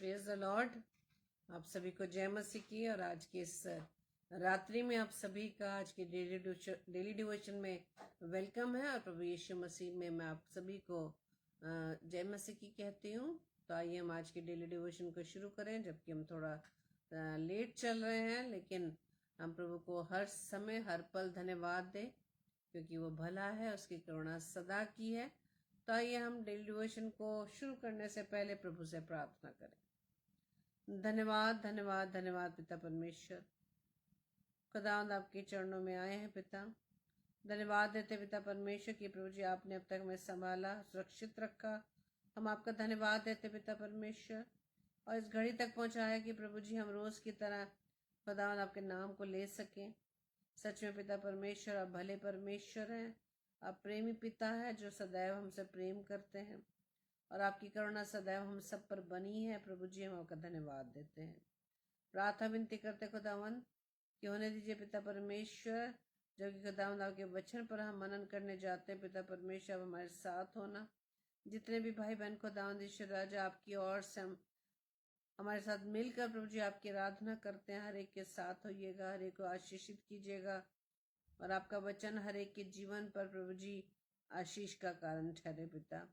Praise the Lord. आप सभी को जय मसीह की। और आज की इस रात्रि में आप सभी का आज के डेली डिवोशन में वेलकम है। और प्रभु यीशु मसीह में मैं आप सभी को जय मसीह की कहती हूँ। तो आइए हम आज के डेली डिवोशन को शुरू करें, जबकि हम थोड़ा लेट चल रहे हैं, लेकिन हम प्रभु को हर समय हर पल धन्यवाद दें, क्योंकि वो भला है, उसकी करुणा सदा की है। तो आइए हम डेली डिवोशन को शुरू करने से पहले प्रभु से प्रार्थना करें। धन्यवाद धन्यवाद धन्यवाद पिता परमेश्वर, खुदावंद आपके चरणों में आए हैं पिता। धन्यवाद देते पिता परमेश्वर कि प्रभु जी आपने अब तक हमें संभाला, सुरक्षित रखा। हम आपका धन्यवाद देते पिता परमेश्वर, और इस घड़ी तक पहुंचाया कि प्रभु जी हम रोज की तरह खुदावंद आपके नाम को ले सकें। सच में पिता परमेश्वर आप भले परमेश्वर हैं, आप प्रेमी पिता है जो सदैव हमसे प्रेम करते हैं, और आपकी करुणा सदैव हम सब पर बनी है। प्रभु जी हम आपका धन्यवाद देते हैं। प्रार्थना विनती करते खुदावन कि होने दीजिए पिता परमेश्वर, जो कि खुदावन आपके वचन पर हम मनन करने जाते हैं। पिता परमेश्वर आप हमारे साथ होना। जितने भी भाई बहन खुदावन ईश्वर राजा आपकी ओर से हम हमारे साथ मिलकर प्रभु जी आपकी आराधना करते हैं, हर एक के साथ होइएगा, हर एक को आशीषित कीजिएगा, और आपका वचन हर एक के जीवन पर प्रभु जी आशीष का कारण ठहरे। पिता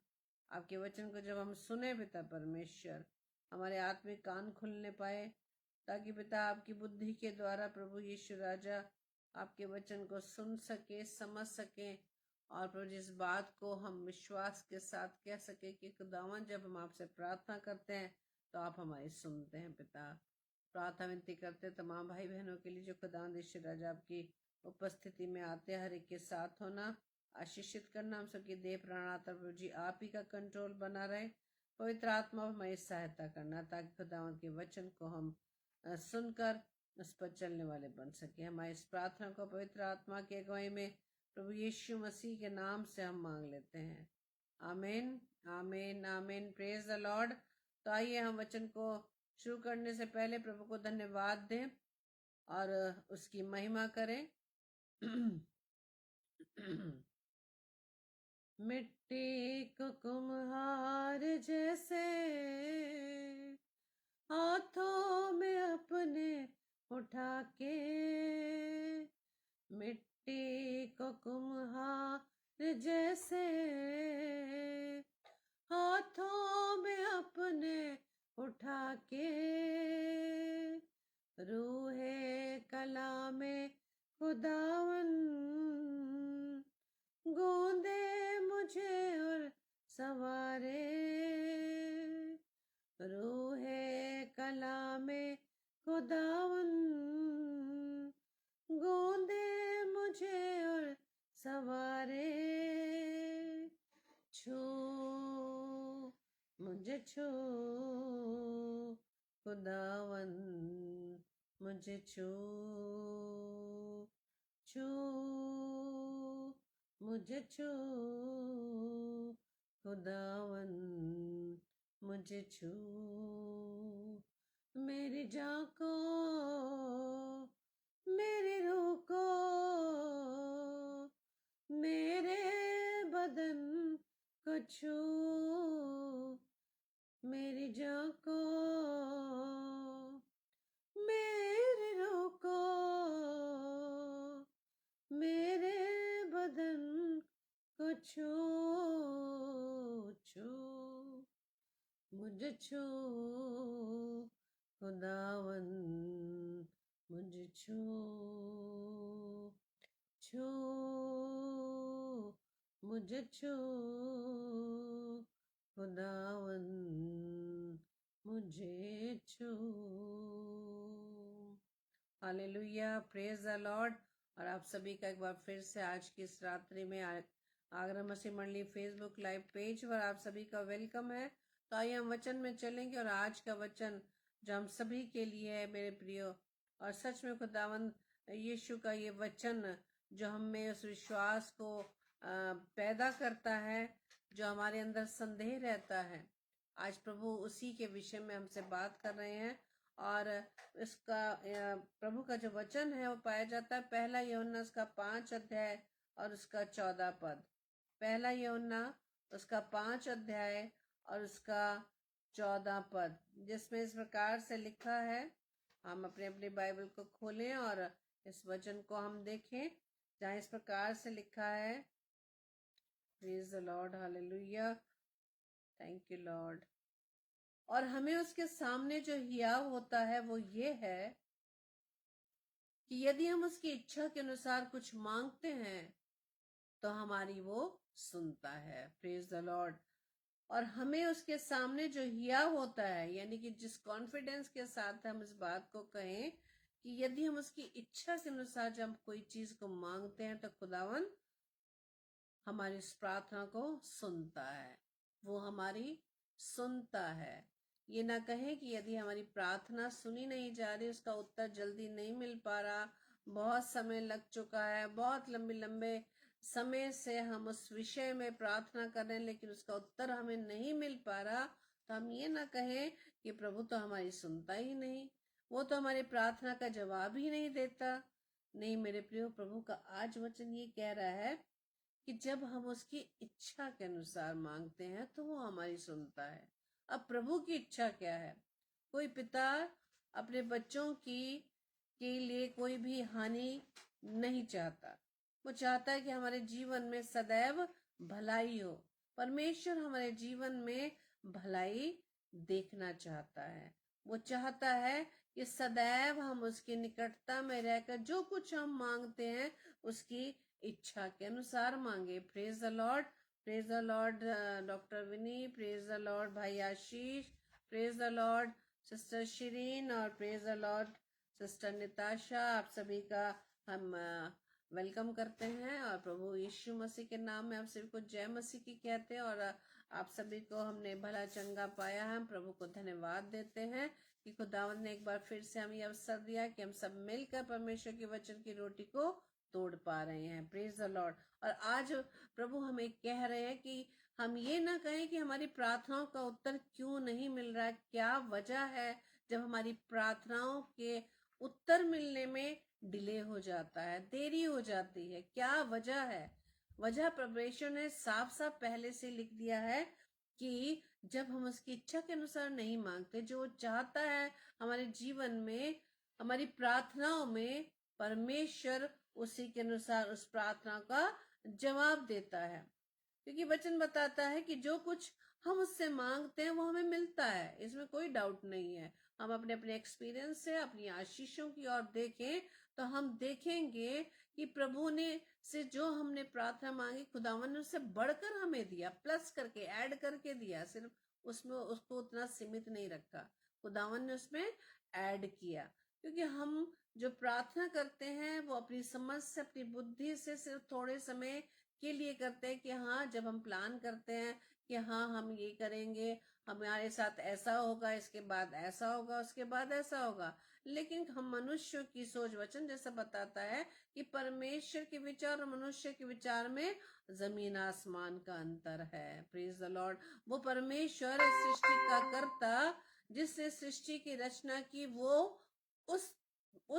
आपके वचन को जब हम सुने पिता परमेश्वर, हमारे आत्मिक कान खुलने पाए, ताकि पिता आपकी बुद्धि के द्वारा प्रभु यीशु राजा आपके वचन को सुन सके, समझ सके, और प्रभु जी इस बात को हम विश्वास के साथ कह सके कि खुदावन जब हम आपसे प्रार्थना करते हैं तो आप हमारी सुनते हैं। पिता प्रार्थना विनती करते तमाम भाई बहनों के लिए जो खुदावन यीशु राजा आपकी उपस्थिति में आते, हर एक के साथ होना, आशीषित करना। हम सबकी देह प्राण आत्मा प्रभु जी आप ही का कंट्रोल बना रहे। पवित्र आत्मा हमारी सहायता करना, ताकि खुदावंद के वचन को हम सुनकर उस पर चलने वाले बन सके। हमारी इस प्रार्थना को पवित्र आत्मा की अगुवाई में प्रभु यीशु मसीह के नाम से हम मांग लेते हैं। आमीन आमीन आमीन। Praise the Lord. तो आइए हम वचन को शुरू करने से पहले प्रभु को धन्यवाद दें और उसकी महिमा करें। मिट्टी को कुम्हार जैसे हाथों में अपने उठा के, मिट्टी को कुम्हार जैसे हाथों में अपने उठा के, रूहे कला में खुदावन गूंदे मुझे और सवारे, रूहे कला में खुदावन गूंदे मुझे और सवारे, छू मुझे छू खुदावन मुझे छू, छू मुझे छू खुदावन मुझे छू, मेरी जान को मेरी रूह को मेरे बदन को छू, मेरी जान को मेरी रूह को मेरे बदन को छू, छू मुझे छू खुदावन मुझे छू, छू मुझे छू खुदावन मुझे छू। Hallelujah, praise the Lord. और आप सभी का एक बार फिर से आज की इस रात्रि में आगरा मसीह मंडली फेसबुक लाइव पेज पर आप सभी का वेलकम है। तो आइए हम वचन में चलेंगे, और आज का वचन जो हम सभी के लिए है मेरे प्रियो, और सच में खुदावंद यीशु का ये वचन जो हमें उस विश्वास को पैदा करता है जो हमारे अंदर संदेह रहता है। आज प्रभु उसी के विषय में हमसे बात कर रहे हैं, और इसका प्रभु का जो वचन है वो पाया जाता है पहला यूहन्ना उसका 5 अध्याय और उसका 14 पद। पहला यूहन्ना उसका 5 अध्याय और उसका 14 पद, जिसमें इस प्रकार से लिखा है। हम अपने अपने बाइबल को खोलें और इस वचन को हम देखें, जहाँ इस प्रकार से लिखा है। Praise the Lord, hallelujah, thank you Lord. और हमें उसके सामने जो हियाव होता है वो ये है कि यदि हम उसकी इच्छा के अनुसार कुछ मांगते हैं तो हमारी वो सुनता है। Praise the Lord. और हमें उसके सामने जो हियाव होता है, यानी कि जिस कॉन्फिडेंस के साथ हम इस बात को कहें कि यदि हम उसकी इच्छा के अनुसार जब कोई चीज को मांगते हैं तो खुदावन हमारी इस प्रार्थना को सुनता है, वो हमारी सुनता है। ये ना कहें कि यदि हमारी प्रार्थना सुनी नहीं जा रही, उसका उत्तर जल्दी नहीं मिल पा रहा, बहुत समय लग चुका है, बहुत लंबे लंबे समय से हम उस विषय में प्रार्थना कर रहे हैं लेकिन उसका उत्तर हमें नहीं मिल पा रहा, तो हम ये ना कहें कि प्रभु तो हमारी सुनता ही नहीं, वो तो हमारी प्रार्थना का जवाब ही नहीं देता। नहीं मेरे प्रियो, प्रभु का आज वचन ये कह रहा है कि जब हम उसकी इच्छा के अनुसार मांगते हैं तो वो हमारी सुनता है। अब प्रभु की इच्छा क्या है? कोई पिता अपने बच्चों की के लिए कोई भी हानि नहीं चाहता। वो चाहता है कि हमारे जीवन में सदैव भलाई हो। परमेश्वर हमारे जीवन में भलाई देखना चाहता है। वो चाहता है कि सदैव हम उसकी निकटता में रहकर जो कुछ हम मांगते हैं उसकी इच्छा के अनुसार मांगे। Praise the lord, praise the lord doctor Vini, praise the lord भाई Ashish, praise the lord sister Shireen और praise the lord sister Nitasha. आप सभी का हम वेलकम करते हैं और प्रभु यीशु मसीह के नाम में आप सभी को जय मसीह की कहते हैं। और आप सभी को हमने भला चंगा पाया है, हम प्रभु को धन्यवाद देते हैं कि खुदावंद ने एक बार फिर से हमें अवसर दिया कि हम सब मिलकर परमेश्वर के वचन की रोटी को तोड़ पा रहे हैं। Praise the Lord. और आज प्रभु हमें कह रहे हैं कि हम ये ना कहें कि हमारी प्रार्थनाओं का उत्तर क्यों नहीं मिल रहा है, क्या वजह है जब हमारी प्रार्थनाओं के उत्तर मिलने में डिले हो जाता है, देरी हो जाती है, क्या वजह है? वजह परमेश्वर ने साफ साफ पहले से लिख दिया है कि जब हम उसकी इच्छा के अनुसार नहीं मांगते, जो वो चाहता है हमारे जीवन में, हमारी प्रार्थनाओं में, परमेश्वर उसी के अनुसार उस प्रार्थना का जवाब देता है। क्योंकि वचन बताता है कि जो कुछ हम उससे मांगते हैं वो हमें मिलता है, इसमें कोई डाउट नहीं है। हम अपने अपने एक्सपीरियंस से अपनी आशीषों की ओर देखें तो हम देखेंगे कि प्रभु ने से जो हमने प्रार्थना मांगी, खुदावन ने उससे बढ़कर हमें दिया, प्लस करके ऐड करके दिया। सिर्फ उसमें उसको उतना सीमित नहीं रखा, खुदावन ने उसमें ऐड किया। क्योंकि हम जो प्रार्थना करते हैं वो अपनी समझ से, अपनी बुद्धि से सिर्फ थोड़े समय के लिए करते हैं कि हाँ, जब हम प्लान करते हैं कि हाँ हम ये करेंगे, हमारे साथ ऐसा होगा, इसके बाद ऐसा होगा, उसके बाद ऐसा होगा। लेकिन हम मनुष्य की सोच, वचन जैसा बताता है कि परमेश्वर के विचार और मनुष्य के विचार में जमीन आसमान का अंतर है। Praise the Lord. वो परमेश्वर सृष्टि का कर्ता, जिसने सृष्टि की रचना की, वो उस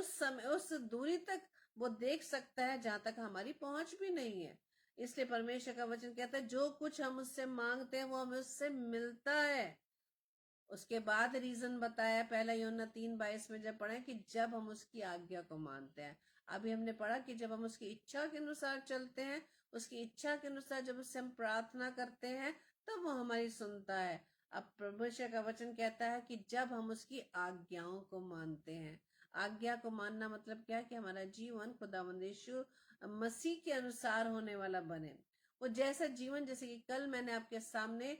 समय, उस दूरी तक वो देख सकता है जहां तक हमारी पहुंच भी नहीं है। इसलिए परमेश्वर का वचन कहता है जो कुछ हम उससे मांगते हैं वो हमें उससे मिलता है। उसके बाद रीजन बताया पहला यूहन्ना 3:22 में जब पढ़े कि जब हम उसकी आज्ञा को मानते हैं। अभी हमने पढ़ा कि जब हम उसकी इच्छा के अनुसार चलते हैं, उसकी इच्छा के अनुसार जब उससे हम प्रार्थना करते हैं तब वो हमारी सुनता है। अब परमेश्वर का वचन कहता है कि जब हम उसकी आज्ञाओं को मानते हैं। आज्ञा को मानना मतलब क्या? कि हमारा जीवन खुदावंद यीशु मसीह के अनुसार होने वाला बने। वो जैसा जीवन, जैसे कि कल मैंने आपके सामने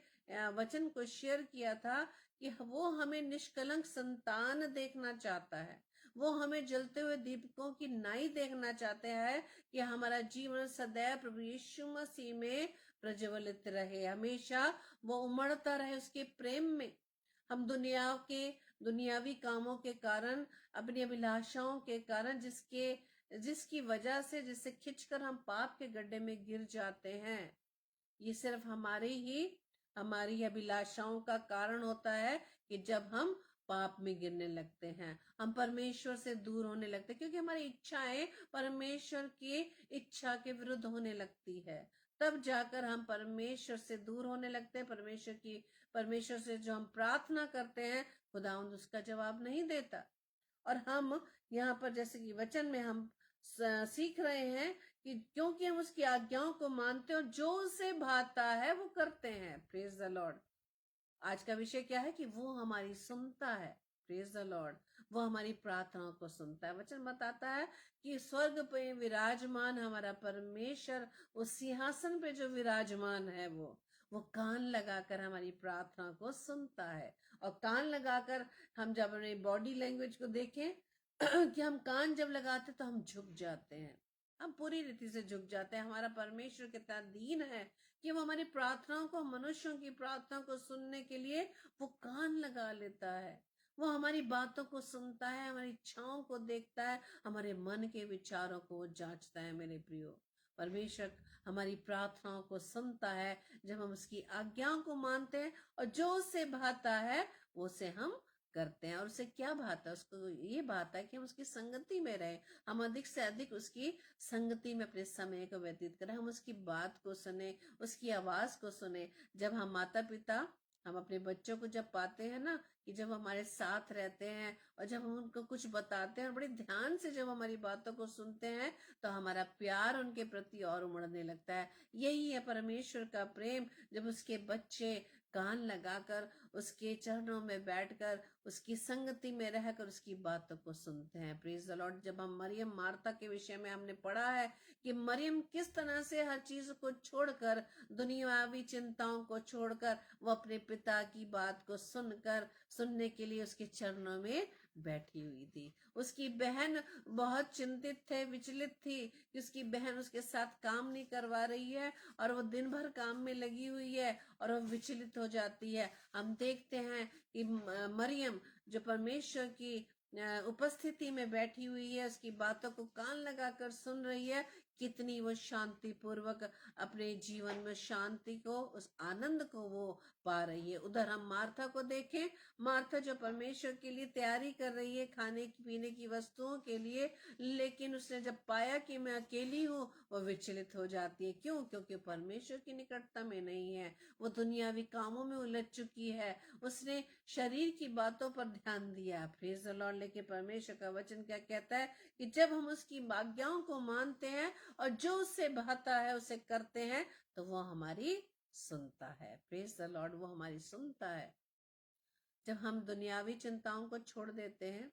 वचन को शेयर किया था कि वो हमें निष्कलंक संतान देखना चाहता है। वो हमें जलते हुए दीपकों की नाई देखना चाहते हैं कि हमारा जीवन सदैव प्रभु यीशु मसीह में प्रज्वलित रहे, हमेशा वो उमड़ता रहे उसके प्रेम में। हम दुनियावी कामों के कारण, अपनी अभिलाषाओं के कारण, जिसकी वजह से, जिससे खिंचकर हम पाप के गड्ढे में गिर जाते हैं, ये सिर्फ हमारी अभिलाषाओं का कारण होता है कि जब हम पाप में गिरने लगते हैं, हम परमेश्वर से दूर होने लगते हैं, क्योंकि हमारी इच्छाएं परमेश्वर की इच्छा के विरुद्ध होने लगती है। तब जाकर हम परमेश्वर से दूर होने लगते हैं। परमेश्वर से जो हम प्रार्थना करते हैं, खुदावंद उसका जवाब नहीं देता। और हम यहाँ पर जैसे कि वचन में हम सीख रहे हैं कि क्योंकि हम उसकी आज्ञाओं को मानते हैं और जो उसे भाता है वो करते हैं। Praise the Lord. आज का विषय क्या है कि वो हमारी सुनता है। Praise the Lord. वो हमारी प्रार्थनाओं को सुनता है। वचन बताता है कि स्वर्ग पे विराजमान हमारा परमेश्वर, उस सिंहासन पे जो विराजमान है, वो कान लगाकर हमारी प्रार्थना को सुनता है। और कान लगाकर हम जब अपनी बॉडी लैंग्वेज को देखें कि हम कान जब लगाते तो हम झुक जाते हैं, हम पूरी रीति से झुक जाते हैं। हमारा परमेश्वर कितना दीन है कि वो हमारी प्रार्थनाओं को, मनुष्यों की प्रार्थना को सुनने के लिए वो कान लगा लेता है। वो हमारी बातों को सुनता है, हमारी इच्छाओं को देखता है, हमारे मन के विचारों को जांचता है। मेरे प्रियो, परमेश्वर हमारी प्रार्थनाओं को सुनता है जब हम उसकी आज्ञाओं को मानते हैं और जो उससे भाता है वो उसे हम करते हैं। और उसे क्या भाता है? उसको ये भाता है कि हम उसकी संगति में रहें, हम अधिक से अधिक उसकी संगति में अपने समय को व्यतीत करें, हम उसकी बात को सुने, उसकी आवाज को सुने। जब हम माता पिता, हम अपने बच्चों को जब पाते हैं ना, कि जब हमारे साथ रहते हैं और जब हम उनको कुछ बताते हैं और बड़े ध्यान से जब हमारी बातों को सुनते हैं, तो हमारा प्यार उनके प्रति और उमड़ने लगता है। यही है परमेश्वर का प्रेम, जब उसके बच्चे कान लगाकर, उसके चरणों में बैठकर, उसकी संगति में रहकर उसकी बातों को सुनते हैं। Praise the Lord. जब हम मरियम मार्था के विषय में हमने पढ़ा है कि मरियम किस तरह से हर चीज को छोड़कर, दुनियावी चिंताओं को छोड़कर, वो अपने पिता की बात को सुनने के लिए उसके चरणों में बैठी हुई थी। उसकी बहन बहुत चिंतित थे, विचलित थी कि उसकी बहन उसके साथ काम नहीं करवा रही है और वो दिन भर काम में लगी हुई है और वो विचलित हो जाती है। हम देखते हैं कि मरियम जो परमेश्वर की उपस्थिति में बैठी हुई है, उसकी बातों को कान लगाकर सुन रही है, कितनी वो शांति पूर्वक अपने जीवन में शांति को, उस आनंद को वो पा रही है। उधर हम मार्था को देखें, मार्था जो परमेश्वर के लिए तैयारी कर रही है खाने पीने की वस्तुओं के लिए, लेकिन उसने जब पाया कि मैं अकेली हूँ, वो विचलित हो जाती है। क्यों? क्योंकि परमेश्वर की निकटता में नहीं है, वो दुनियावी कामों में उलझ चुकी है, उसने शरीर की बातों पर ध्यान दिया। Praise the Lord. लेकिन परमेश्वर का वचन क्या कहता है कि जब हम उसकी आज्ञाओं को मानते हैं और जो उससे भाता है उसे करते हैं, तो वो हमारी सुनता है। Praise the Lord. वो हमारी सुनता है जब हम दुनियावी चिंताओं को छोड़ देते हैं।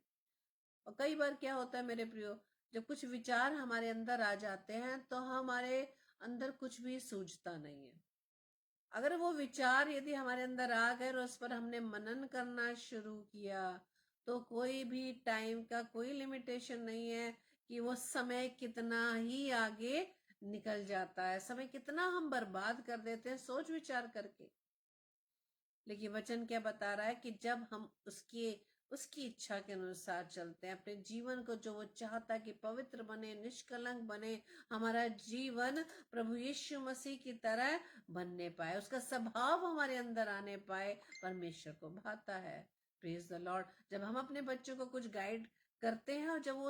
और कई बार क्या होता है मेरे प्रियो, जब कुछ विचार हमारे अंदर आ जाते हैं तो हमारे अंदर कुछ भी सूझता नहीं है। अगर वो विचार यदि हमारे अंदर आ गए और उस पर हमने मनन करना शुरू किया, तो कोई भी टाइम का कोई लिमिटेशन नहीं है कि वो समय कितना ही आगे निकल जाता है, समय कितना हम बर्बाद कर देते हैं सोच विचार करके। लेकिन वचन क्या बता रहा है कि जब हम उसकी इच्छा के अनुसार चलते हैं, अपने जीवन को जो वो चाहता कि पवित्र बने, निष्कलंक बने, हमारा जीवन प्रभु यीशु मसीह की तरह बनने पाए, उसका स्वभाव हमारे अंदर आने पाए, परमेश्वर को भाता है। Praise the Lord. जब हम अपने बच्चों को कुछ गाइड करते हैं और जब वो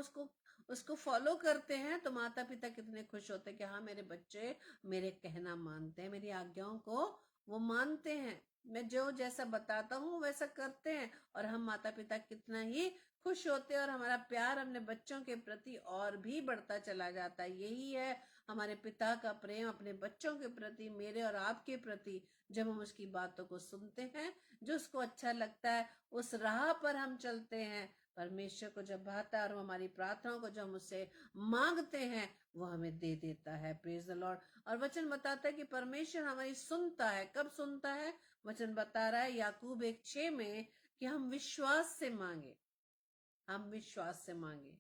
उसको फॉलो करते हैं, तो माता पिता कितने खुश होते हैं कि हाँ, मेरे बच्चे मेरे कहना मानते हैं, मेरी आज्ञाओं को वो मानते हैं, मैं जो जैसा बताता हूँ वैसा करते हैं। और हम माता पिता कितना ही खुश होते हैं और हमारा प्यार अपने बच्चों के प्रति और भी बढ़ता चला जाता है। यही है हमारे पिता का प्रेम अपने बच्चों के प्रति, मेरे और आपके प्रति। जब हम उसकी बातों को सुनते हैं, जो उसको अच्छा लगता है, उस राह पर हम चलते हैं, परमेश्वर को जब भाता है और हमारी प्रार्थनाओं को जो हम उससे मांगते हैं वो हमें दे देता है। Praise the Lord. और वचन बताता है कि परमेश्वर हमारी सुनता है। कब सुनता है? वचन बता रहा है याकूब 1:6 में कि हम विश्वास से मांगे, हम विश्वास से मांगे।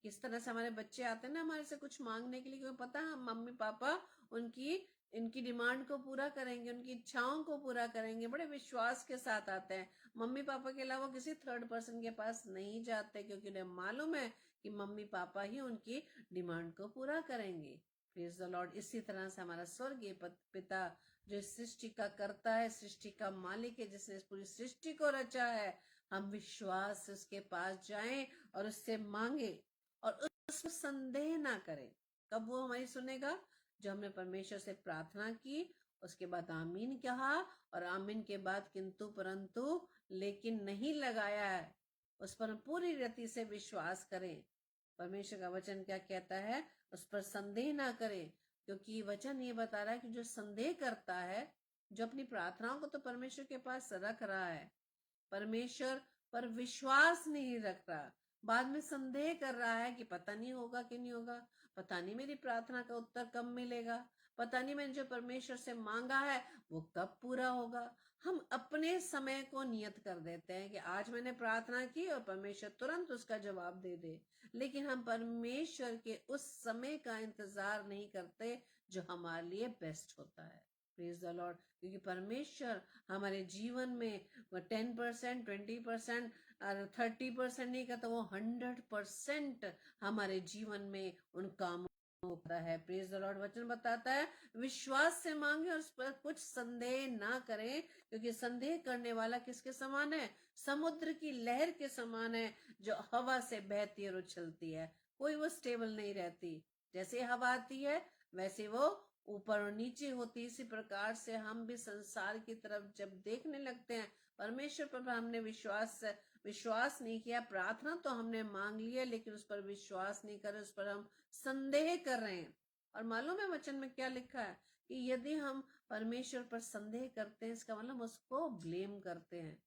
किस तरह से हमारे बच्चे आते हैं ना हमारे से कुछ मांगने के लिए, क्योंकि पता है हम मम्मी पापा उनकी इनकी डिमांड को पूरा करेंगे, उनकी इच्छाओं को पूरा करेंगे, बड़े विश्वास के साथ आते हैं। मम्मी पापा के अलावा किसी थर्ड पर्सन के पास नहीं जाते, क्योंकि उन्हें मालूम है कि मम्मी पापा ही उनकी डिमांड को पूरा करेंगे। Praise the Lord. इसी तरह से हमारा स्वर्गीय पिता जो इस सृष्टि का करता है, सृष्टि का मालिक है, जिसने इस पूरी सृष्टि को रचा है, हम विश्वास से उसके पास जाएं और उससे मांगे और उसमें संदेह ना करें। कब वो हमारी सुनेगा? जो हमने परमेश्वर से प्रार्थना की, उसके बाद आमीन कहा, और आमीन के बाद किंतु परंतु लेकिन नहीं लगाया है, उस पर हम पूरी रीति से विश्वास करें। परमेश्वर का वचन क्या कहता है, उस पर संदेह ना करें, क्योंकि वचन ये बता रहा है कि जो संदेह करता है, जो अपनी प्रार्थनाओं को तो परमेश्वर के पास रख रहा है, परमेश्वर पर विश्वास नहीं रख रहा, बाद में संदेह कर रहा है कि पता नहीं होगा कि नहीं होगा, पता नहीं मेरी प्रार्थना का उत्तर कब मिलेगा, पता नहीं मैंने जो परमेश्वर से मांगा है वो कब पूरा होगा। हम अपने समय को नियत कर देते हैं कि आज मैंने प्रार्थना की और परमेश्वर तुरंत उसका जवाब दे दे, लेकिन हम परमेश्वर के उस समय का इंतजार नहीं करते जो हमारे लिए बेस्ट होता है। Praise the Lord. क्योंकि परमेश्वर हमारे जीवन में 10%, 20%, 30% नहीं करता, वो 100% हमारे जीवन में उन कामों होता है। Praise the Lord. वचन बताता है विश्वास से मांगे और उस पर कुछ संदेह ना करें, क्योंकि संदेह करने वाला किसके समान है, समुद्र की लहर के समान है, जो हवा से बहती और उछलती है, कोई वो स्टेबल नहीं रहती। जैसे हवा आती है वैसे वो ऊपर और नीचे होती। इसी प्रकार से हम भी संसार की तरफ जब देखने लगते हैं, परमेश्वर पर हमने विश्वास नहीं किया, प्रार्थना तो हमने मांग लिया लेकिन उस पर विश्वास नहीं कर रहे, उस पर हम संदेह कर रहे हैं। और मालूम है वचन में क्या लिखा है कि यदि हम परमेश्वर पर संदेह करते हैं, इसका मतलब उसको ब्लेम करते हैं,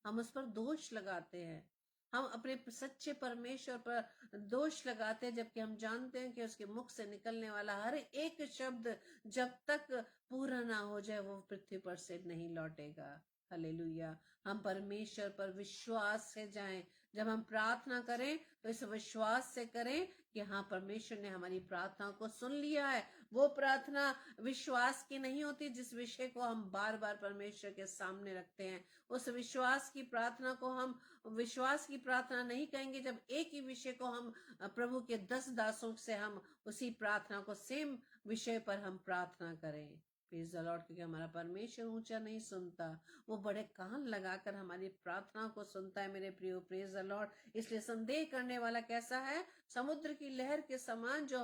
हम उस पर दोष लगाते हैं, हम अपने सच्चे परमेश्वर पर दोष लगाते हैं, जबकि हम जानते हैं कि उसके मुख से निकलने वाला हर एक शब्द जब तक पूरा ना हो जाए वो पृथ्वी पर से नहीं लौटेगा। हालेलुया। हम परमेश्वर पर विश्वास से जाएं। जब हम प्रार्थना करें तो इस विश्वास से करें कि हाँ, परमेश्वर ने हमारी प्रार्थना को सुन लिया है। वो प्रार्थना विश्वास की नहीं होती जिस विषय को हम बार बार परमेश्वर के सामने रखते हैं। उस विश्वास की प्रार्थना को हम विश्वास की प्रार्थना नहीं कहेंगे जब एक ही विषय को हम प्रभु के 10 दासों से हम उसी प्रार्थना को सेम विषय पर हम प्रार्थना करें। Praise the Lord. क्योंकि हमारा परमेश्वर ऊंचा नहीं सुनता, वो बड़े कान लगाकर हमारी प्रार्थना को सुनता है मेरे प्रियो। Praise the Lord. इसलिए संदेह करने वाला कैसा है, समुद्र की लहर के समान जो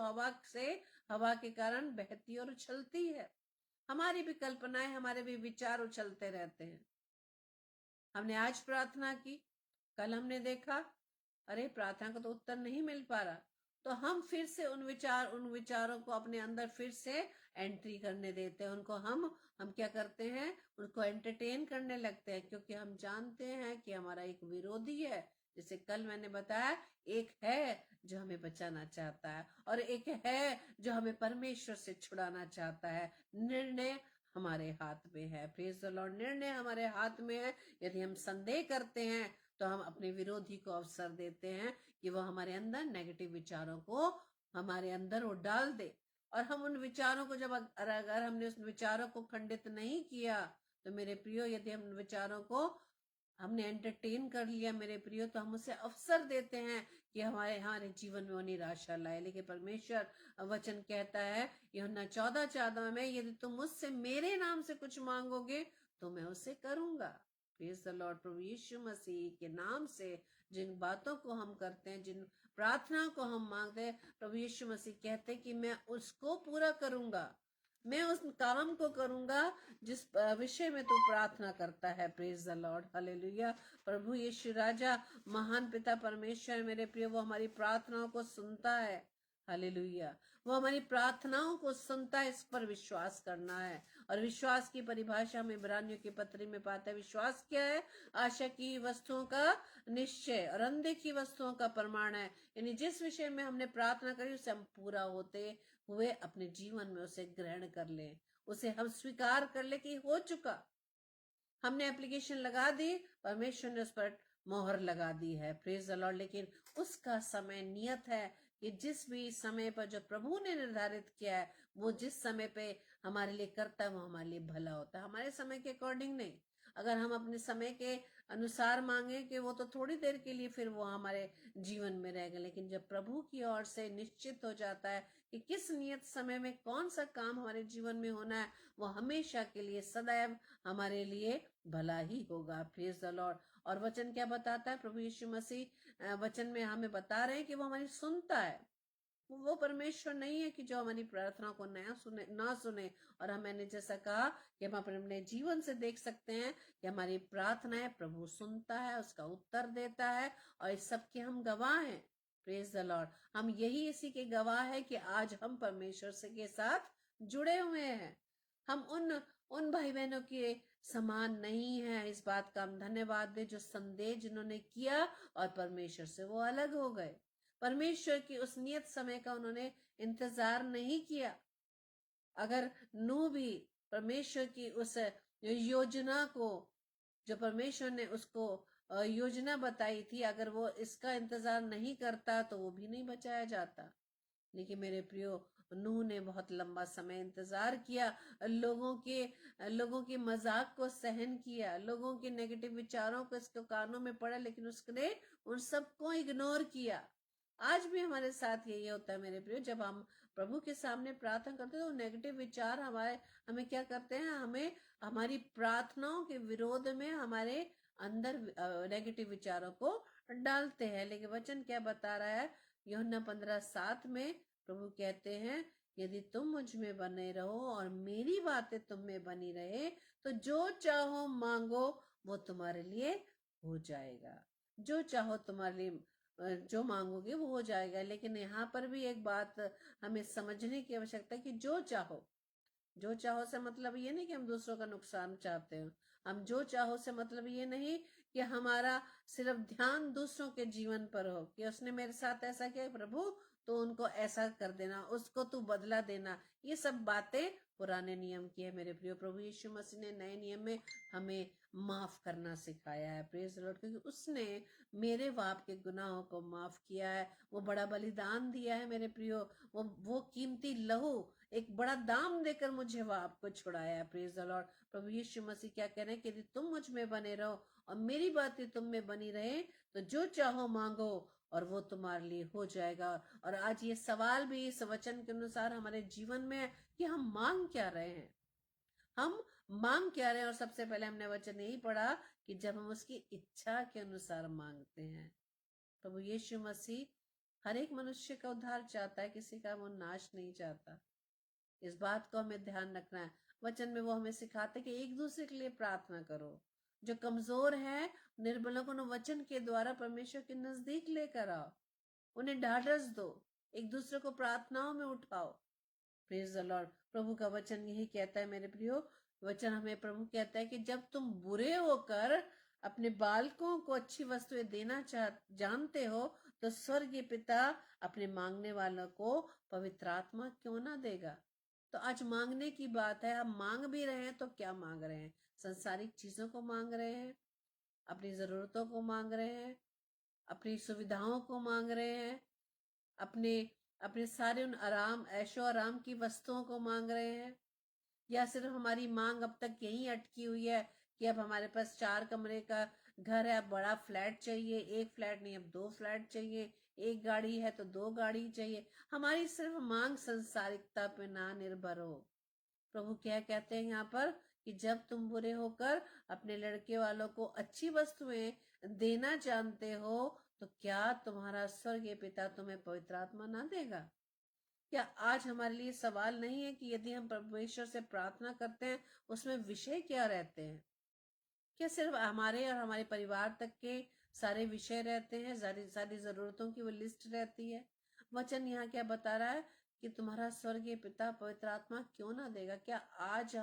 हवा के कारण बहती और उछलती है। हमारी भी कल्पनाएं, हमारे भी विचार उछलते रहते हैं। हमने आज प्रार्थना की, कल हमने देखा अरे प्रार्थना का तो उत्तर नहीं मिल पा रहा, तो हम फिर से उन विचारों को अपने अंदर फिर से एंट्री करने देते हैं। उनको हम क्या करते हैं, उनको एंटरटेन करने लगते हैं, क्योंकि हम जानते हैं कि हमारा एक विरोधी है। जैसे कल मैंने बताया, एक है जो हमें बचाना चाहता है और एक है जो हमें परमेश्वर से छुड़ाना चाहता है। निर्णय हमारे हाथ में है। Praise the Lord. निर्णय हमारे हाथ में है। यदि हम संदेह करते हैं तो हम अपने विरोधी को अवसर देते हैं कि वह हमारे अंदर नेगेटिव विचारों को हमारे अंदर वो डाल दे। और हम उन विचारों को जब अगर हमने उस विचारों को खंडित नहीं किया, तो मेरे प्रियो, यदि हम विचारों को हमने एंटरटेन कर लिया मेरे प्रियो, तो हम उसे अवसर देते हैं कि हमारे जीवन में वो निराशा लाए। लेकिन परमेश्वर वचन कहता है यूहन्ना 14:14 में, यदि तुम मुझसे मेरे नाम से कुछ मांगोगे तो मैं उसे करूंगा। Praise the lord. प्रभु यीशु मसीह के नाम से जिन बातों को हम करते हैं, जिन प्रार्थना को हम मांगते हैं, प्रभु यीशु मसीह कहते हैं कि मैं उसको पूरा करूंगा, मैं उस काम को करूंगा जिस विषय में तू प्रार्थना करता है। Praise the Lord. हालेलुया। प्रभु यीशु राजा, महान पिता परमेश्वर मेरे प्रिय, वो हमारी प्रार्थनाओं को सुनता है। हालेलुया। वो हमारी प्रार्थनाओं को सुनता है, इस पर विश्वास करना है। और विश्वास की परिभाषा में इब्रानियों की पत्री में पाते हैं। विश्वास क्या है? आशा की वस्तुओं का निश्चय और अनदेखी वस्तुओं का प्रमाण है। यानी जिस विषय में हमने प्रार्थना करी उसे हम पूरा होते हुए अपने जीवन में उसे ग्रहण कर लें, उसे हम स्वीकार कर ले कि हो चुका। हमने एप्लीकेशन लगा दी, परमेश्वर ने उस पर मोहर लगा दी है। Praise the Lord. लेकिन उसका समय नियत है कि जिस भी समय पर जो प्रभु ने निर्धारित किया है, वो जिस समय पे हमारे लिए करता है वो हमारे लिए भला होता है, हमारे समय के अकॉर्डिंग नहीं। अगर हम अपने समय के अनुसार मांगे कि वो तो थोड़ी देर के लिए, फिर वो हमारे जीवन में रहेगा। लेकिन जब प्रभु की ओर से निश्चित हो जाता है कि किस नियत समय में कौन सा काम हमारे जीवन में होना है, वो हमेशा के लिए सदैव हमारे लिए भला ही होगा। Praise the Lord. और वचन क्या बताता है? प्रभु यीशु मसीह वचन में हमें बता रहे हैं कि वो हमारी सुनता है। वो परमेश्वर नहीं है कि जो हमारी प्रार्थना को ना सुने। और मैंने जैसा कहा कि हम अपने जीवन से देख सकते हैं कि हमारी प्रार्थनाएं प्रभु सुनता है, उसका उत्तर देता है, और इस सब के हम गवाह हैं। Praise the Lord. हम यही इसी के गवाह है कि आज हम परमेश्वर से के साथ जुड़े हुए हैं। हम उन भाई बहनों के समान नहीं है। इस बात का हम धन्यवाद दे जो संदेश जिन्होंने किया और परमेश्वर से वो अलग हो गए। परमेश्वर की उस नियत समय का उन्होंने इंतजार नहीं किया। अगर नूह भी परमेश्वर की उस योजना को, जो परमेश्वर ने उसको योजना बताई थी, अगर वो इसका इंतजार नहीं करता तो वो भी नहीं बचाया जाता। लेकिन मेरे प्रियो, नूह ने बहुत लंबा समय इंतजार किया, लोगों के मजाक को सहन किया, लोगों के नेगेटिव विचारों को इसके कानों में पड़ा, लेकिन उसने उन सबको इग्नोर किया। आज भी हमारे साथ यही होता है मेरे प्रियो, जब हम प्रभु के सामने प्रार्थना करते हैं तो नेगेटिव विचार हमें क्या करते हैं, हमें हमारी प्रार्थनाओं के विरोध में हमारे अंदर नेगेटिव विचारों को डालते हैं। लेकिन वचन क्या बता रहा है, यूहन्ना 15:7 में प्रभु कहते हैं, यदि तुम मुझ में बने रहो और मेरी बातें तुम में बनी रहे तो जो चाहो मांगो वो तुम्हारे लिए हो जाएगा। जो चाहो तुम्हारे लिए जो मांगोगे वो हो जाएगा। लेकिन यहाँ पर भी एक बात हमें समझने की आवश्यकता है कि जो चाहो से मतलब ये नहीं कि हम दूसरों का नुकसान चाहते हो। हम जो चाहो से मतलब ये नहीं कि हमारा सिर्फ ध्यान दूसरों के जीवन पर हो कि उसने मेरे साथ ऐसा किया प्रभु तो उनको ऐसा कर देना, उसको तू बदला देना। ये सब बातें पुराने नियम की है मेरे प्रियो। प्रभु यीशु मसीह ने नए नियम में हमें माफ करना सिखाया है। Praise Lord. क्योंकि उसने मेरे बाप के गुनाहों को माफ किया है, वो बड़ा बलिदान दिया है मेरे प्रियो। वो कीमती लहू एक बड़ा दाम देकर मुझे वो आपको छुड़ाया है। Praise the lord. प्रभु यीशु मसीह क्या कह रहे हैं कि यदि तुम मुझ में बने रहो और मेरी बातें तुम में बनी रहे तो जो चाहो मांगो और वो तुम्हारे लिए हो जाएगा। और आज ये सवाल भी इस वचन के अनुसार हमारे जीवन में है कि हम मांग क्या रहे हैं, हम मांग क्या रहे हैं। और सबसे पहले हमने वचन यही पढ़ा कि जब हम उसकी इच्छा के अनुसार मांगते हैं। प्रभु यीशु मसीह हर एक मनुष्य का उद्धार चाहता है, किसी का वो नाश नहीं चाहता। इस बात को हमें ध्यान रखना है। वचन में वो हमें सिखाते कि एक दूसरे के लिए प्रार्थना करो। जो कमजोर है, निर्बलों को वचन के द्वारा परमेश्वर के नजदीक लेकर आओ, उन्हें ढाढ़स दो, एक दूसरे को प्रार्थनाओं में उठाओ। Praise the lord. प्रभु का वचन यही कहता है मेरे प्रियो। वचन हमें प्रभु कहता है कि जब तुम बुरे होकर अपने बालकों को अच्छी वस्तुएं देना जानते हो तो स्वर्गीय पिता अपने मांगने वालों को पवित्र आत्मा क्यों ना देगा। तो आज मांगने की बात है। हम मांग भी रहे हैं तो क्या मांग रहे हैं? संसारिक चीजों को मांग रहे हैं, अपनी जरूरतों को मांग रहे हैं, अपनी सुविधाओं को मांग रहे हैं, अपने अपने सारे उन ऐशो आराम की वस्तुओं को मांग रहे हैं, या सिर्फ हमारी मांग अब तक यही अटकी हुई है कि अब हमारे पास 4 कमरे का घर है, अब बड़ा फ्लैट चाहिए, एक फ्लैट नहीं अब 2 फ्लैट चाहिए, एक गाड़ी है तो 2 गाड़ी चाहिए। हमारी सिर्फ मांग संसारिकता पे ना निर्भर हो। प्रभु क्या कहते हैं यहाँ पर कि जब तुम बुरे होकर अपने लड़के वालों को अच्छी वस्तुएं देना जानते हो तो क्या तुम्हारा स्वर्गीय पिता तुम्हें पवित्र आत्मा ना देगा? क्या आज हमारे लिए सवाल नहीं है कि यदि हम परमेश्वर से प्रार्थना करते हैं उसमें विषय क्या रहते हैं? क्या सिर्फ हमारे और हमारे परिवार तक के सारे विषय रहते हैं, सारी सारी जरूरतों की वो लिस्ट रहती है? वचन यहाँ क्या बता रहा है कि तुम्हारा स्वर्गीय पिता पवित्र आत्मा क्यों ना देगा। क्या आज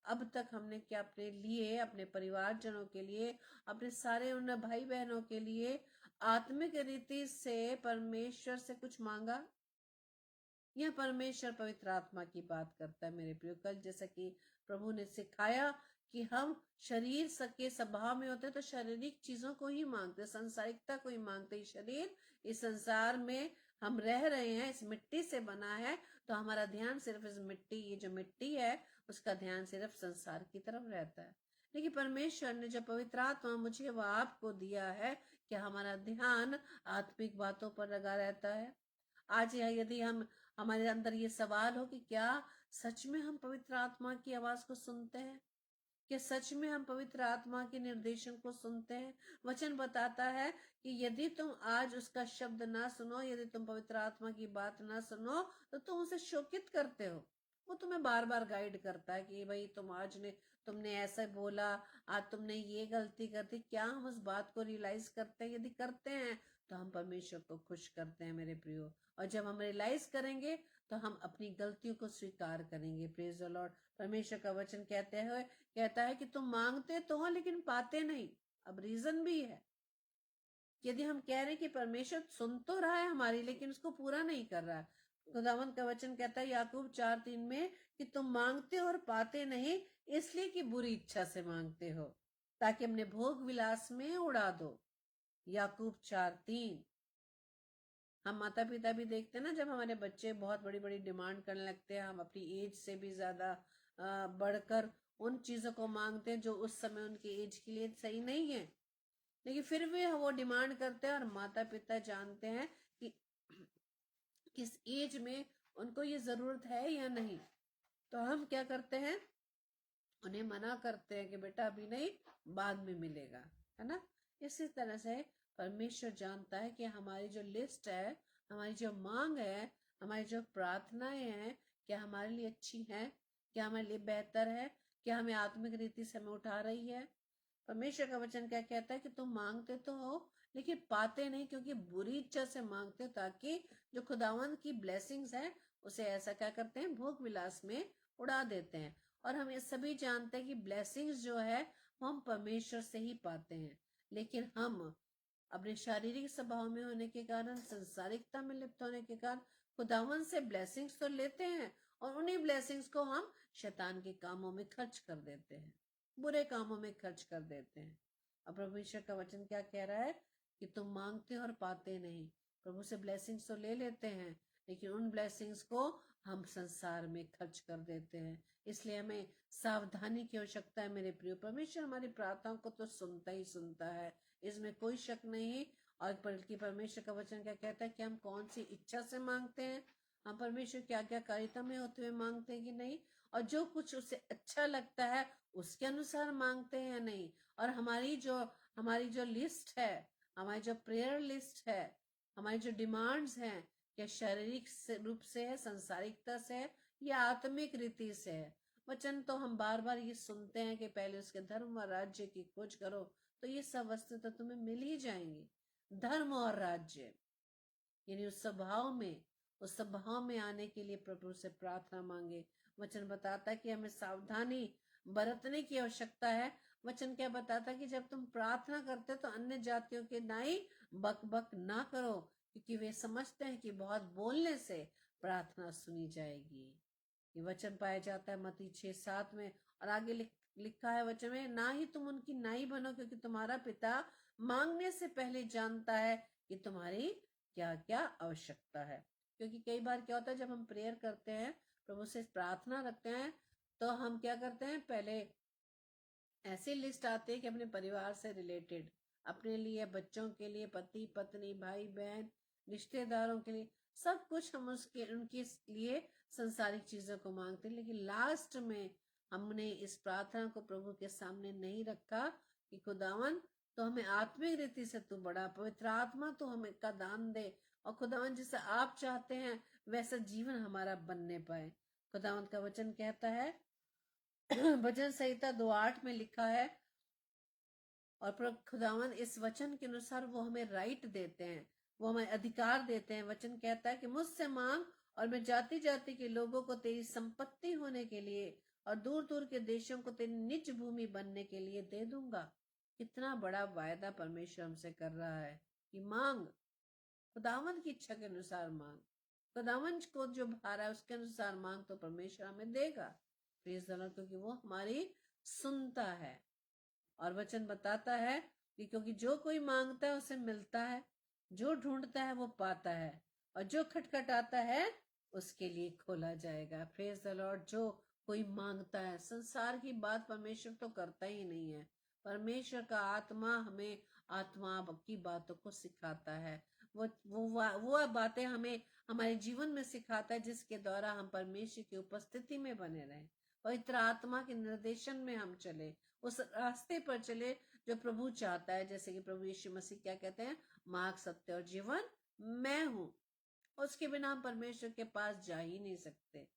अब तक हमने क्या अपने लिए, अपने परिवारजनों के लिए, अपने सारे उन भाई बहनों के लिए आत्मिक रीति से परमेश्वर से कुछ मांगा? यह परमेश्वर पवित्र आत्मा की बात करता है मेरे प्रियो। कल जैसा कि प्रभु ने सिखाया कि हम शरीर के स्वभाव में होते हैं तो शारीरिक चीजों को ही मांगते, संसारिकता को ही मांगते। शरीर इस संसार में हम रह रहे हैं, इस मिट्टी से बना है, तो हमारा ध्यान सिर्फ इस मिट्टी, ये जो मिट्टी है उसका ध्यान सिर्फ संसार की तरफ रहता है। लेकिन परमेश्वर ने जो पवित्र आत्मा मुझे व आपको दिया है कि हमारा ध्यान आत्मिक बातों पर लगा रहता है। आज यदि हमारे अंदर ये सवाल हो कि क्या सच में हम पवित्र आत्मा की आवाज को सुनते हैं? कि सच में हम पवित्र आत्मा के निर्देशन को सुनते हैं? वचन बताता है कि यदि तुम आज उसका शब्द ना सुनो, यदि तुम पवित्र आत्मा की बात ना सुनो, तो तुम उसे शोकित करते हो। वो तुम्हें बार बार गाइड करता है कि भाई तुमने ऐसा बोला, आज तुमने ये गलती कर दी। क्या हम उस बात को रियलाइज करते हैं? यदि करते हैं तो हम परमेश्वर को खुश करते हैं मेरे प्रियो। और जब हम रियलाइज करेंगे तो हम अपनी गलतियों को स्वीकार करेंगे। Praise the Lord. परमेश्वर का वचन कहता है कि तुम मांगते तो हो लेकिन पाते नहीं। अब रीजन भी है। यदि हम कह रहे हैं कि परमेश्वर सुन तो रहा है हमारी, लेकिन उसको पूरा नहीं कर रहा है। खुदावंद का वचन कहता है याकूब 4:3 में कि तुम मांगते हो और पाते नहीं, इसलिए कि बुरी इच्छा से मांगते हो, ताकि अपने भोग विलास में उड़ा दो। याकूब 4:3। हम माता पिता भी देखते हैं ना, जब हमारे बच्चे बहुत बड़ी बड़ी डिमांड करने लगते हैं, हम अपनी एज से भी ज्यादा बढ़कर उन चीजों को मांगते हैं जो उस समय उनकी एज के लिए सही नहीं है, लेकिन फिर भी वो डिमांड करते हैं। और माता पिता जानते हैं कि किस एज में उनको ये जरूरत है या नहीं, तो हम क्या करते हैं, उन्हें मना करते हैं कि बेटा अभी नहीं, बाद में मिलेगा, है ना। इसी तरह से परमेश्वर जानता है कि हमारी जो लिस्ट है, हमारी जो मांग है, हमारी जो प्रार्थनाएं हैं, क्या हमारे लिए अच्छी है, क्या हमारे लिए बेहतर है, क्या हमें आत्मिक रीति से हमें उठा रही है। परमेश्वर का वचन क्या कहता है कि तुम मांगते तो हो लेकिन पाते नहीं, क्योंकि बुरी इच्छा से मांगते हो, ताकि जो खुदावंद की ब्लेसिंग्स है उसे ऐसा क्या करते हैं, भोग विलास में उड़ा देते हैं। और हम ये सभी जानते हैं कि ब्लेसिंग्स जो है वो हम परमेश्वर से ही पाते हैं, लेकिन हम अपने शारीरिक स्वभाव में होने के कारण, संसारिकता में लिप्त होने के कारण खुदावन से ब्लेसिंग्स तो लेते हैं और उन्हीं ब्लेसिंग्स को हम शैतान के कामों में खर्च कर देते हैं, बुरे कामों में खर्च कर देते हैं। और परमेश्वर का वचन क्या कह रहा है कि तुम मांगते हो और पाते नहीं। प्रभु से ब्लेसिंग्स तो ले लेते हैं, लेकिन उन ब्लेसिंग्स को हम संसार में खर्च कर देते हैं। इसलिए हमें सावधानी की आवश्यकता है मेरे प्रिय। परमेश्वर हमारी प्रार्थनाओं को तो सुनता ही सुनता है, इसमें कोई शक नहीं। और बल्कि परमेश्वर का वचन क्या कहता है कि हम कौन सी इच्छा से मांगते हैं, हम परमेश्वर क्या क्या कार्यता में होते हुए मांगते हैं कि नहीं, और जो कुछ उसे अच्छा लगता है उसके अनुसार मांगते हैं या नहीं। और हमारी जो लिस्ट है, हमारी जो प्रेयर लिस्ट है, हमारी जो डिमांड्स हैं, क्या शारीरिक रूप से है, संसारिकता से है, या आत्मिक रीति से है। वचन तो हम बार बार ये सुनते हैं कि पहले उसके धर्म और राज्य की खोज करो तो ये सब वस्तु तो तुम्हें मिल ही जाएंगी। धर्म और राज्य यानी उस स्वभाव में आने के लिए प्रभु से प्रार्थना मांगे। वचन बताता है कि हमें सावधानी बरतने की आवश्यकता है। वचन क्या बताता है कि जब तुम प्रार्थना करते तो अन्य जातियों के नाई बक बक ना करो, क्योंकि वे समझते हैं कि बहुत बोलने से प्रार्थना सुनी जाएगी। ये वचन पाया जाता है मत्ती 6:7 में। और आगे लिखा है वचन में, ना ही तुम उनकी नाई बनो, क्योंकि तुम्हारा पिता मांगने से पहले जानता है कि तुम्हारी क्या क्या आवश्यकता है। क्योंकि कई बार क्या होता है, जब हम प्रेयर करते हैं, प्रभु से प्रार्थना रखते हैं, तो हम क्या करते हैं, पहले ऐसी लिस्ट आती है कि अपने परिवार से रिलेटेड, अपने लिए, बच्चों के लिए, पति पत्नी, भाई बहन, रिश्तेदारों के लिए, सब कुछ हम उनके लिए संसारिक चीजों को मांगते हैं। लेकिन लास्ट में हमने इस प्रार्थना को प्रभु के सामने नहीं रखा कि खुदावन तो हमें आत्मिक रीति से तू बड़ा, पवित्र आत्मा तो हमें का दान दे, और खुदावन जैसा आप चाहते हैं वैसा जीवन हमारा बनने पाए। खुदावन का वचन कहता है भजन संहिता 2:8 में लिखा है, और खुदावन इस वचन के अनुसार वो हमें राइट देते हैं, वो हमें अधिकार देते हैं। वचन कहता है कि मुझसे मांग और मैं जाति जाति के लोगों को तेरी संपत्ति होने के लिए और दूर दूर के देशों को तेरी निज भूमि बनने के लिए दे दूंगा। कितना बड़ा वायदा परमेश्वर हमसे कर रहा है कि मांग, खुदावन की इच्छा के अनुसार मांग, खुदावन को जो भारा है उसके अनुसार मांग, तो परमेश्वर हमें देगा। प्रेज द लॉर्ड, क्योंकि वो हमारी सुनता है। और वचन बताता है कि क्योंकि जो कोई मांगता है उसे मिलता है, जो ढूंढता है वो पाता है, और जो खटखटाता है उसके लिए खोला जाएगा। Praise the Lord. जो कोई मांगता है, संसार की बात परमेश्वर तो करता ही नहीं है। परमेश्वर का आत्मा हमें आत्मा की बातों को सिखाता है। वो बातें हमें हमारे जीवन में सिखाता है जिसके द्वारा हम परमेश्वर की उपस्थिति में बने रहें, पवित्र आत्मा के निर्देशन में हम चले, उस रास्ते पर चले जो प्रभु चाहता है। जैसे कि प्रभु यीशु मसीह क्या कहते हैं, मार्ग, सत्य और जीवन मैं हूं। उसके बिना हम परमेश्वर के पास जा ही नहीं सकते।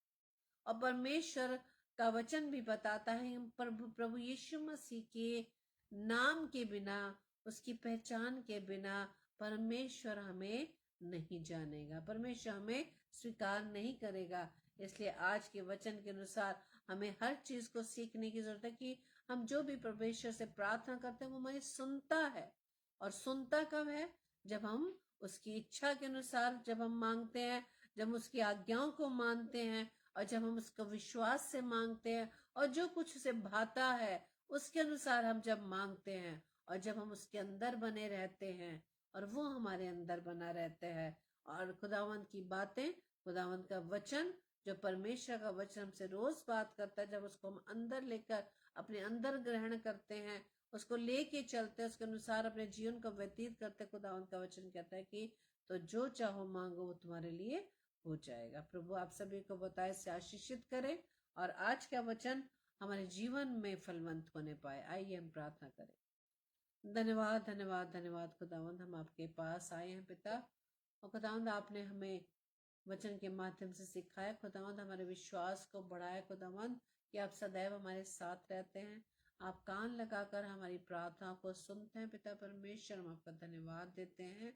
और परमेश्वर का वचन भी बताता है, प्रभु यीशु मसीह के नाम के बिना, उसकी पहचान के बिना परमेश्वर हमें नहीं जानेगा, परमेश्वर हमें स्वीकार नहीं करेगा। इसलिए आज के वचन के अनुसार हमें हर चीज को सीखने की जरूरत है कि हम जो भी परमेश्वर से प्रार्थना करते हैं वो हमारी सुनता है। और सुनता कब है, जब हम उसकी इच्छा के अनुसार जब हम मांगते हैं, जब हम उसकी आज्ञाओं को मानते हैं, और जब हम उसको विश्वास से मांगते हैं, और जो कुछ उसे भाता है उसके अनुसार हम जब मांगते हैं, और जब हम उसके अंदर बने रहते हैं और वो हमारे अंदर बना रहते हैं, और खुदावंद की बातें, खुदावंद का वचन, जो परमेश्वर का वचन हमसे रोज बात करता है, जब उसको हम अंदर लेकर अपने अंदर ग्रहण करते हैं, उसको लेके चलते हैं, उसके अनुसार अपने जीवन को व्यतीत करते हैं, खुदावंद का वचन कहता है कि तो जो चाहो मांगो वो तुम्हारे लिए हो जाएगा। प्रभु आप सभी को बताए से आशीषित करे और आज का वचन हमारे जीवन में फलवंत होने पाए। आइए हम प्रार्थना करें। धन्यवाद धन्यवाद धन्यवाद खुदावंद, हम आपके पास आए हैं पिता, और खुदावंद आपने हमें वचन के माध्यम से सिखाया। खुदावंद हमारे विश्वास को बढ़ाया खुदावंद, कि आप सदैव हमारे साथ रहते हैं, आप कान लगाकर हमारी प्रार्थना को सुनते हैं। पिता परमेश्वर, हम आपका धन्यवाद देते हैं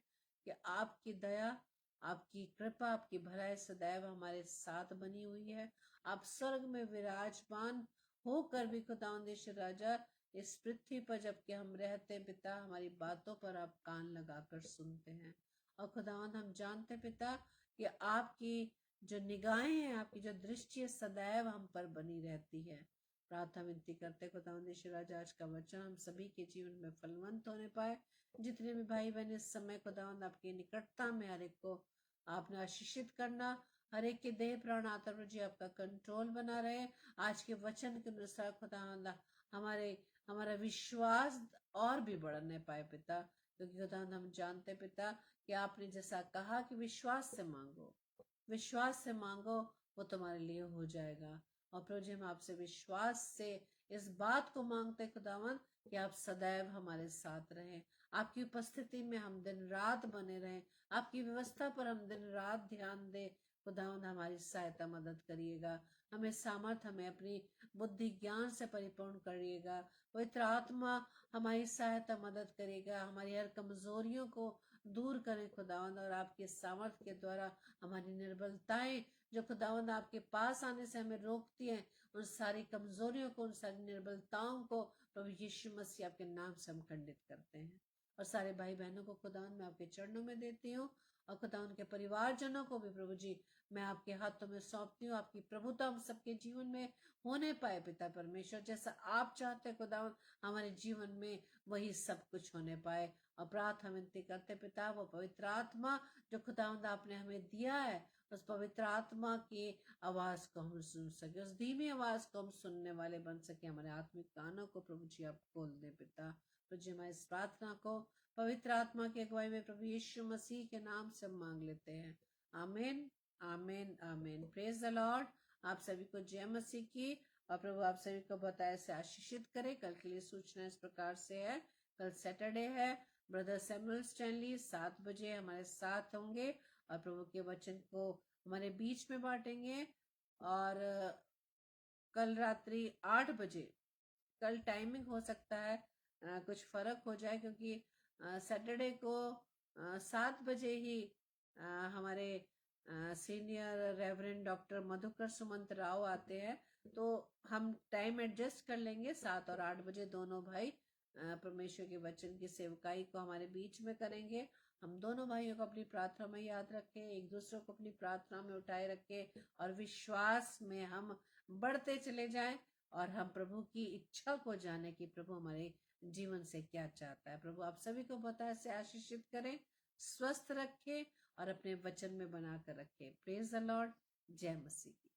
कि आपकी दया, आपकी कृपा, आपकी भलाई सदैव हमारे साथ बनी हुई है। आप स्वर्ग में विराजमान होकर भी खुदावंद ईश्वर राजा इस पृथ्वी पर जबकि हम रहते हैं पिता, हमारी बातों पर आप कान लगाकर सुनते हैं। और खुदावंद हम जानते हैं पिता कि आपकी जो निगाहें हैं, आपकी जो दृष्टि है सदैव हम पर बनी रहती है। प्रार्थना विनती करते खुदावंद ईश्वर राजा आज का वचन हम सभी के जीवन में फलवंत होने पाए। जितने भी भाई बहन इस समय खुदावंद आपकी निकटता में, हर एक को आपने आशीषित करना, हर एक के देह प्राण आत्मा जी आपका कंट्रोल बना रहे। आज के वचन के अनुसार खुदावंद हमारा विश्वास और भी बढ़ने पाए पिता, क्योंकि खुदावंद हम जानते पिता कि आपने जैसा कहा कि विश्वास से मांगो, विश्वास से मांगो, वो तुम्हारे लिए हो जाएगा। और प्रभु जी हम आपसे विश्वास से इस बात को मांगते खुदावन कि आप सदैव हमारे साथ रहें, आपकी उपस्थिति में हम दिन रात बने रहें, आपकी व्यवस्था पर हम दिन रात ध्यान दें। खुदावन हमारी सहायता मदद करिएगा, हमें सामर्थ, हमें अपनी बुद्धि ज्ञान से परिपूर्ण करिएगा। पवित्र आत्मा हमारी सहायता मदद करेगा, हमारी हर कमजोरियों को दूर करें खुदावंद, और आपके सामर्थ्य के द्वारा हमारी निर्बलताएं जो खुदावंद आपके पास आने से हमें रोकती हैं, उन सारी कमजोरियों को, उन सारी निर्बलताओं को प्रभु यीशु मसीह आपके नाम से हम खंडित करते हैं। और सारे भाई बहनों को खुदावंद मैं आपके चरणों में देती हूँ, और खुदावंद के परिवारजनों को भी प्रभु जी मैं आपके हाथों में सौंपती हूँ। आपकी प्रभुता हम सबके जीवन में होने पाए पिता परमेश्वर, जैसा आप चाहते खुदावंद हमारे जीवन में वही सब कुछ होने पाए। और प्रार्थना विनती करते पिता, वो पवित्र आत्मा जो खुदावंद आपने हमें दिया है, उस पवित्र आत्मा की आवाज को हम सुन सके, उस धीमी आवाज को हम सुनने वाले बन सके। हमारे आत्मिक कानों को प्रभु जी आप खोल दे पिता। प्रभु जी हमारी इस प्रार्थना को पवित्र आत्मा की अगुवाई में प्रभु यीशु मसीह के नाम से मांग लेते हैं। आमीन आमीन आमीन। Praise the Lord. आप सभी को जय मसीह की, और प्रभु आप सभी को बताए से आशीषित करे। कल के लिए सूचना इस प्रकार से है, कल सैटरडे है, ब्रदर सैमुअल स्टैनली 7 बजे हमारे साथ होंगे और प्रभु के वचन को हमारे बीच में बांटेंगे। और कल रात्रि 8 बजे, कल टाइमिंग हो सकता है कुछ फर्क हो जाए, क्योंकि सैटरडे को 7 बजे ही हमारे senior reverend doctor Madhukar Sumant Rao आते हैं, तो हम टाइम एडजस्ट कर लेंगे। 7 और 8 बजे दोनों भाई परमेश्वर के वचन की सेवकाई को हमारे बीच में करेंगे। हम दोनों भाइयों को अपनी प्रार्थना में याद रखें, एक दूसरे को अपनी प्रार्थना में उठाए रखें, और विश्वास में हम बढ़ते चले जाएं, और हम प्रभु की इच्छा को जाने कि प्रभु हमारे जीवन से क्या चाहता है। प्रभु आप सभी को बताए से आशीषित करें, स्वस्थ रखे और अपने वचन में बनाकर रखे। Praise the Lord. जय मसीह की।